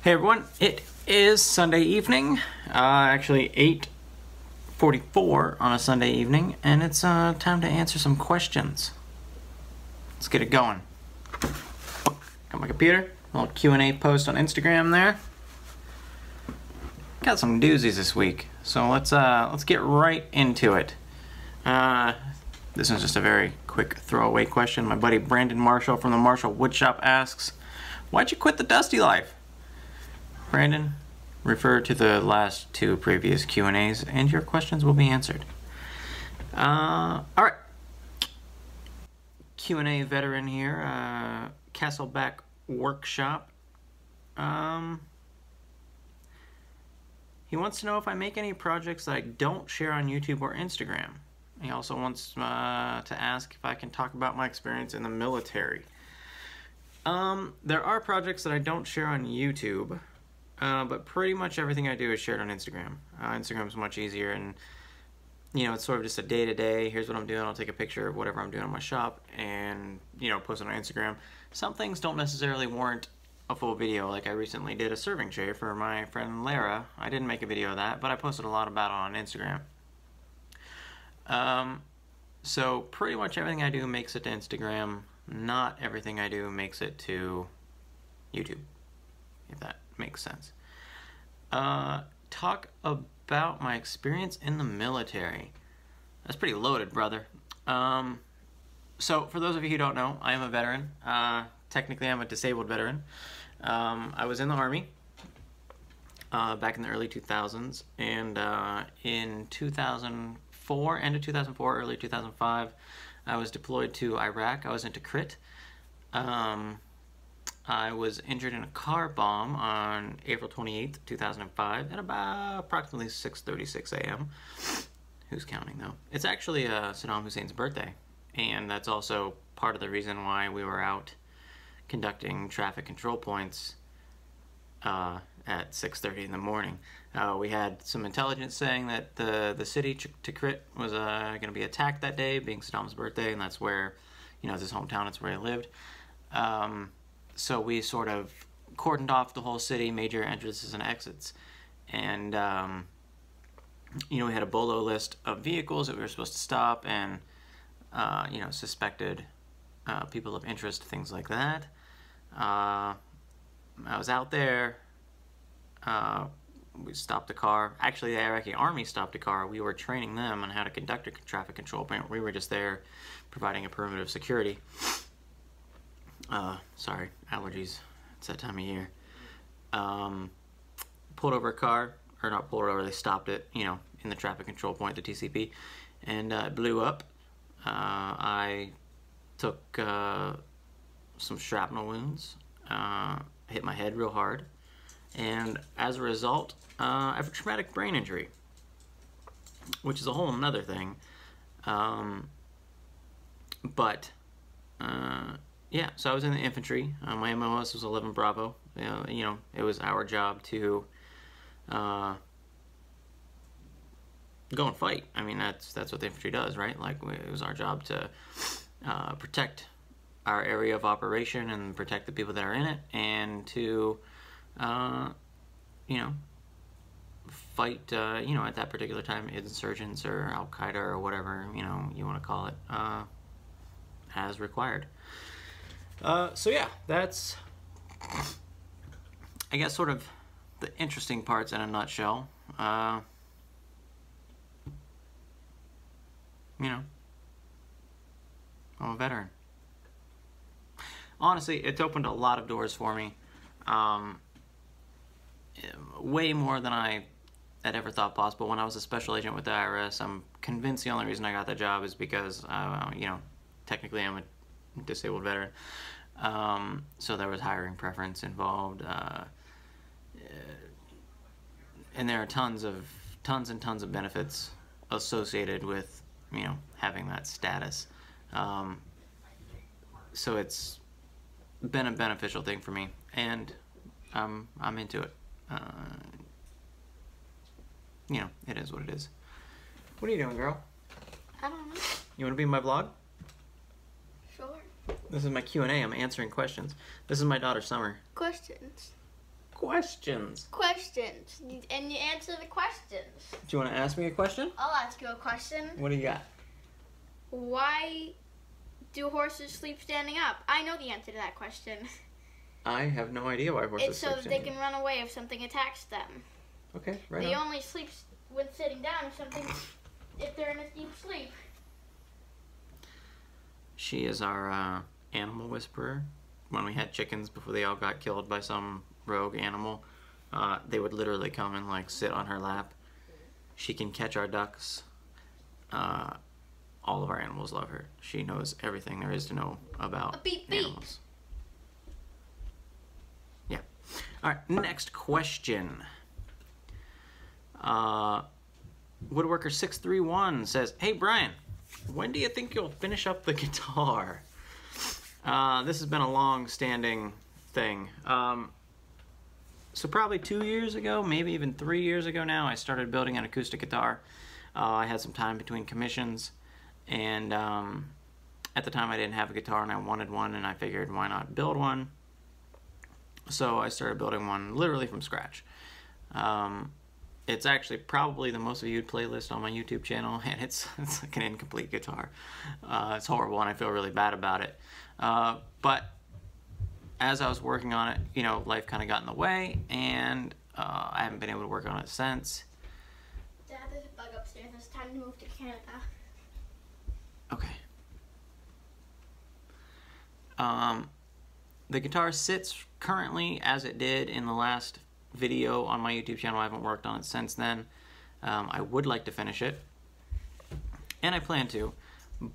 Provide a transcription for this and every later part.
Hey everyone, it is Sunday evening, actually 8:44 on a Sunday evening, and it's time to answer some questions. Let's get it going. Got my computer, a little Q&A post on Instagram there. Got some doozies this week, so let's get right into it. This is just a very quick throwaway question. My buddy Brandon Marshall from the Marshall Woodshop asks, "Why'd you quit the Dusty life?" Brandon, refer to the last two previous Q&As and your questions will be answered. Alright. Q&A veteran here, Castleback Workshop. He wants to know if I make any projects that I don't share on YouTube or Instagram. He also wants to ask if I can talk about my experience in the military. There are projects that I don't share on YouTube. But pretty much everything I do is shared on Instagram. Instagram's much easier, and you know, it's sort of just a day-to-day. Here's what I'm doing. I'll take a picture of whatever I'm doing in my shop and, you know, post it on Instagram. Some things don't necessarily warrant a full video. Like I recently did a serving tray for my friend Lara. I didn't make a video of that, but I posted a lot about it on Instagram. So pretty much everything I do makes it to Instagram. Not everything I do makes it to YouTube, if that makes sense. Talk about my experience in the military. That's pretty loaded, brother. So for those of you who don't know, I am a veteran. Technically I'm a disabled veteran. I was in the Army back in the early 2000s, and in 2004, end of 2004, early 2005, I was deployed to Iraq. I was into CRIT. I was injured in a car bomb on April 28th, 2005 at about approximately 6:36 a.m. Who's counting, though? It's actually Saddam Hussein's birthday, and that's also part of the reason why we were out conducting traffic control points at 6:30 in the morning. We had some intelligence saying that the city, Tikrit, was going to be attacked that day, being Saddam's birthday, and that's where, you know, it's his hometown, it's where he lived. So we sort of cordoned off the whole city, major entrances and exits. And, you know, we had a bolo list of vehicles that we were supposed to stop and, you know, suspected people of interest, things like that. I was out there. We stopped the car. Actually, the Iraqi army stopped a car. We were training them on how to conduct a traffic control point. We were just there providing a perimeter of security. Sorry, allergies. It's that time of year. Pulled over a car, or not pulled over, they stopped it, you know, in the traffic control point, the TCP, and it blew up. I took some shrapnel wounds, hit my head real hard, and as a result, I have a traumatic brain injury, which is a whole nother thing. Yeah, so I was in the infantry. My MOS was 11 Bravo. You know, it was our job to go and fight. I mean, that's what the infantry does, right? Like, it was our job to protect our area of operation and protect the people that are in it, and to, you know, fight, you know, at that particular time, insurgents or Al-Qaeda or whatever, you know, you want to call it, as required. So yeah, that's, I guess, sort of the interesting parts in a nutshell. You know, I'm a veteran. Honestly, it's opened a lot of doors for me. Way more than I had ever thought possible. When I was a special agent with the IRS, I'm convinced the only reason I got that job is because, you know, technically I'm a disabled veteran. So there was hiring preference involved, and there are tons and tons of benefits associated with, you know, having that status. So it's been a beneficial thing for me, and I'm into it. You know, it is what it is. What are you doing, girl? I don't know. You want to be in my vlog? Sure. This is my Q&A. I'm answering questions. This is my daughter, Summer. Questions. questions. Questions. And you answer the questions. Do you want to ask me a question? I'll ask you a question. What do you got? Why do horses sleep standing up? I know the answer to that question. I have no idea why horses It's so sleep that they standing. can run away if something attacks them. Okay, right They on. only sleep when sitting down if they're in a deep sleep. She is our animal whisperer. When we had chickens before they all got killed by some rogue animal, they would literally come and like sit on her lap. She can catch our ducks. All of our animals love her. She knows everything there is to know about Beep, beep. animals. Yeah. All right, next question. Woodworker 631 says, "Hey Brian, when do you think you'll finish up the guitar?" This has been a long-standing thing. So probably 2 years ago, maybe even 3 years ago now, I started building an acoustic guitar. I had some time between commissions, and at the time I didn't have a guitar and I wanted one, and I figured why not build one. So I started building one literally from scratch. It's actually probably the most viewed playlist on my YouTube channel, and it's like an incomplete guitar. It's horrible, and I feel really bad about it. But as I was working on it, you know, life kind of got in the way, and I haven't been able to work on it since. Dad, there's a bug upstairs. It's time to move to Canada. Okay. The guitar sits currently as it did in the last video on my YouTube channel. I haven't worked on it since then. I would like to finish it, and I plan to,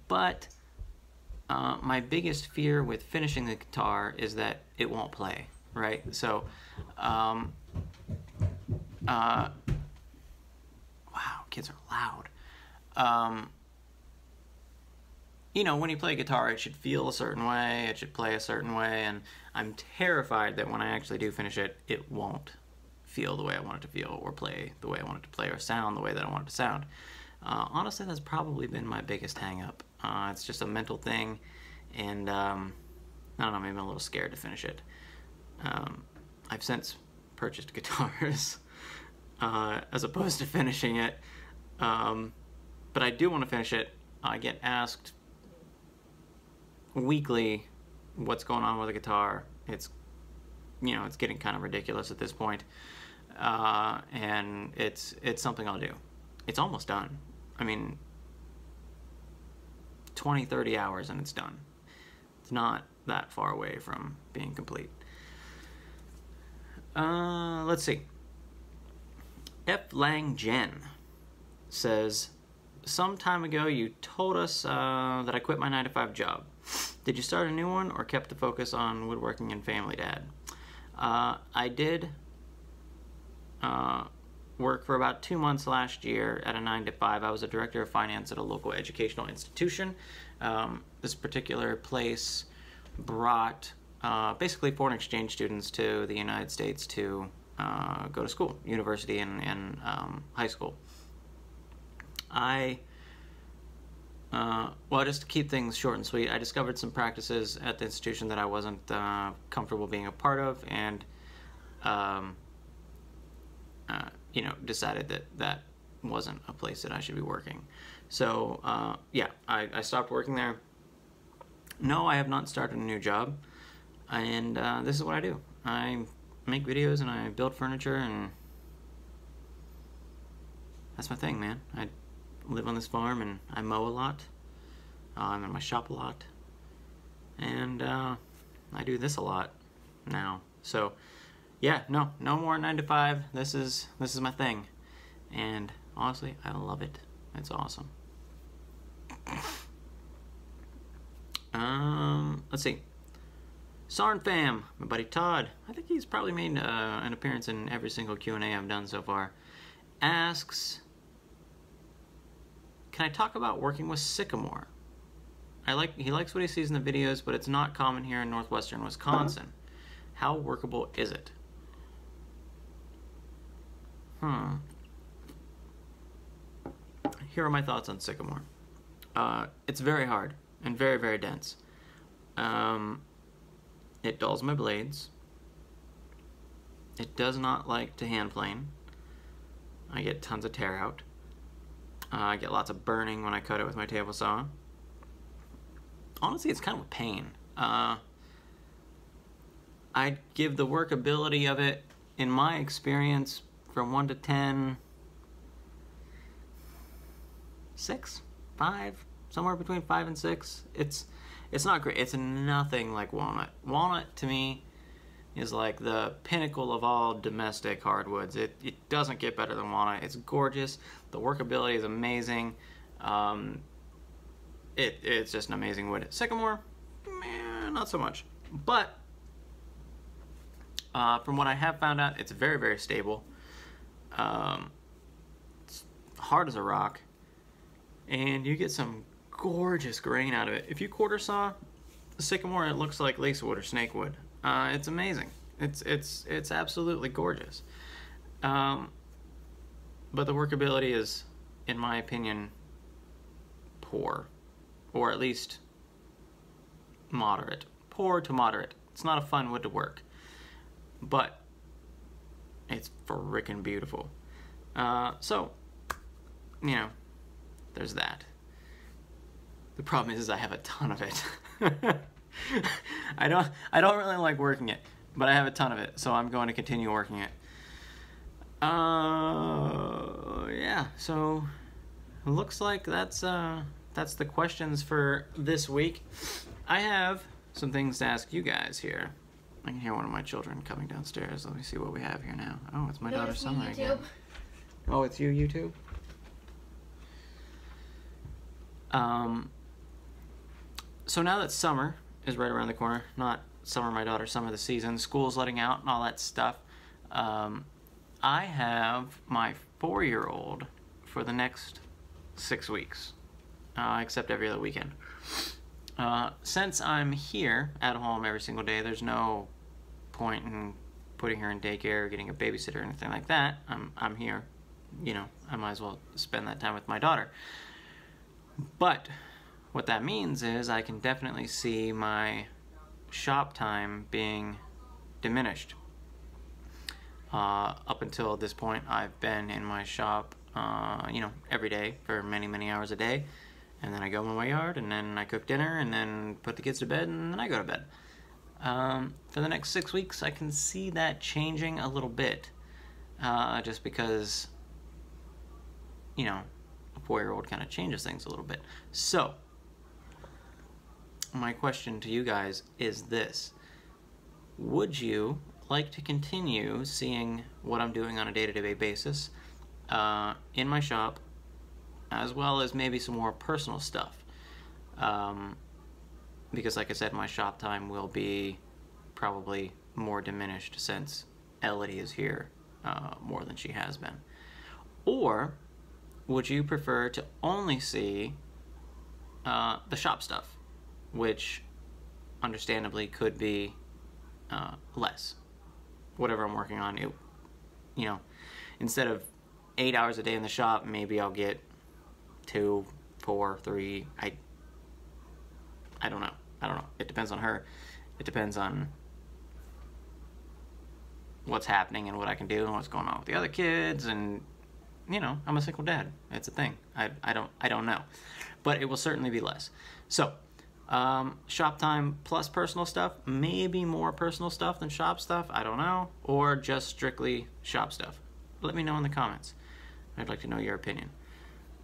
but my biggest fear with finishing the guitar is that it won't play, right? So, wow, kids are loud. You know, when you play guitar, it should feel a certain way, it should play a certain way, and I'm terrified that when I actually do finish it, it won't feel the way I want it to feel, or play the way I want it to play, or sound the way that I want it to sound. Honestly, that's probably been my biggest hang-up. It's just a mental thing, and I don't know, maybe I'm a little scared to finish it. I've since purchased guitars as opposed to finishing it, but I do want to finish it. I get asked weekly what's going on with the guitar. It's, you know, it's getting kind of ridiculous at this point, and it's something I'll do. It's almost done. I mean, 20-30 hours and it's done. It's not that far away from being complete. Let's see. F. Lang Jen says, "Some time ago you told us that I quit my 9-to-5 job. Did you start a new one or kept the focus on woodworking and family, Dad?" I did work for about 2 months last year at a 9-to-5. I was a director of finance at a local educational institution. This particular place brought basically foreign exchange students to the United States to go to school, university and high school. Well, just to keep things short and sweet, I discovered some practices at the institution that I wasn't comfortable being a part of, and you know, decided that that wasn't a place that I should be working. So yeah, I stopped working there. No, I have not started a new job, and this is what I do. I make videos and I build furniture, and that's my thing, man. I live on this farm and I mow a lot. I'm in my shop a lot, and I do this a lot now. So yeah, no more 9-to-5. This is my thing, and honestly, I love it. It's awesome. Let's see. Sarn Fam, my buddy Todd, I think he's probably made an appearance in every single Q&A I've done so far, asks, "Can I talk about working with sycamore? He likes what he sees in the videos, but it's not common here in northwestern Wisconsin. How workable is it?" Here are my thoughts on sycamore. It's very hard and very, very dense. It dulls my blades. It does not like to hand plane. I get tons of tear out. I get lots of burning when I cut it with my table saw. Honestly, it's kind of a pain. I'd give the workability of it, in my experience, from 1 to 10, 6, 5, somewhere between 5 and 6. It's not great. It's nothing like walnut. Walnut, to me, is like the pinnacle of all domestic hardwoods. It doesn't get better than walnut. It's gorgeous. The workability is amazing. It's just an amazing wood. Sycamore, not so much. But from what I have found out, it's very, very stable. It's hard as a rock, and you get some gorgeous grain out of it. If you quarter saw the sycamore, it looks like lacewood or snakewood. It's amazing. It's absolutely gorgeous. But the workability is, in my opinion, poor, or at least moderate. Poor to moderate. It's not a fun wood to work, but it's frickin' beautiful. So, you know, there's that. The problem is I have a ton of it. I don't really like working it, but I have a ton of it, so I'm going to continue working it. Yeah, so it looks like that's the questions for this week. I have some things to ask you guys here. I can hear one of my children coming downstairs. Let me see what we have here now. Oh, it's my daughter Summer again. Oh, it's you, YouTube? So now that summer is right around the corner, not summer, my daughter, summer the season, school's letting out and all that stuff, I have my 4-year-old for the next 6 weeks, except every other weekend. Since I'm here at home every single day, there's no point in putting her in daycare or getting a babysitter or anything like that. I'm here, you know, I might as well spend that time with my daughter. But what that means is I can definitely see my shop time being diminished. Up until this point, I've been in my shop, you know, every day for many, many hours a day. And then I go in my yard, and then I cook dinner, and then put the kids to bed, and then I go to bed. For the next 6 weeks, I can see that changing a little bit. Just because, you know, a 4-year-old kind of changes things a little bit. So, my question to you guys is this. Would you like to continue seeing what I'm doing on a day-to-day basis in my shop, as well as maybe some more personal stuff? Because like I said, my shop time will be probably more diminished since Elodie is here more than she has been. Or would you prefer to only see the shop stuff, which understandably could be less? Whatever I'm working on, it, you know, instead of 8 hours a day in the shop, maybe I'll get 2, 4, 3. I don't know. It depends on her. It depends on what's happening and what I can do and what's going on with the other kids, and you know, I'm a single dad. It's a thing. I don't know, but it will certainly be less. So shop time plus personal stuff, maybe more personal stuff than shop stuff, I don't know, or just strictly shop stuff. Let me know in the comments. I'd like to know your opinion.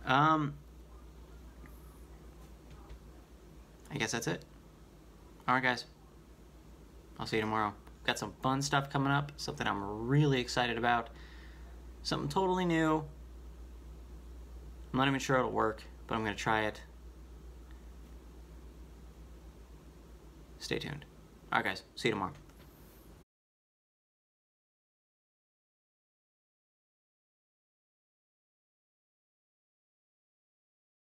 I guess that's it. Alright guys, I'll see you tomorrow. Got some fun stuff coming up, something I'm really excited about, something totally new. I'm not even sure it'll work, but I'm going to try it. Stay tuned. Alright guys, see you tomorrow.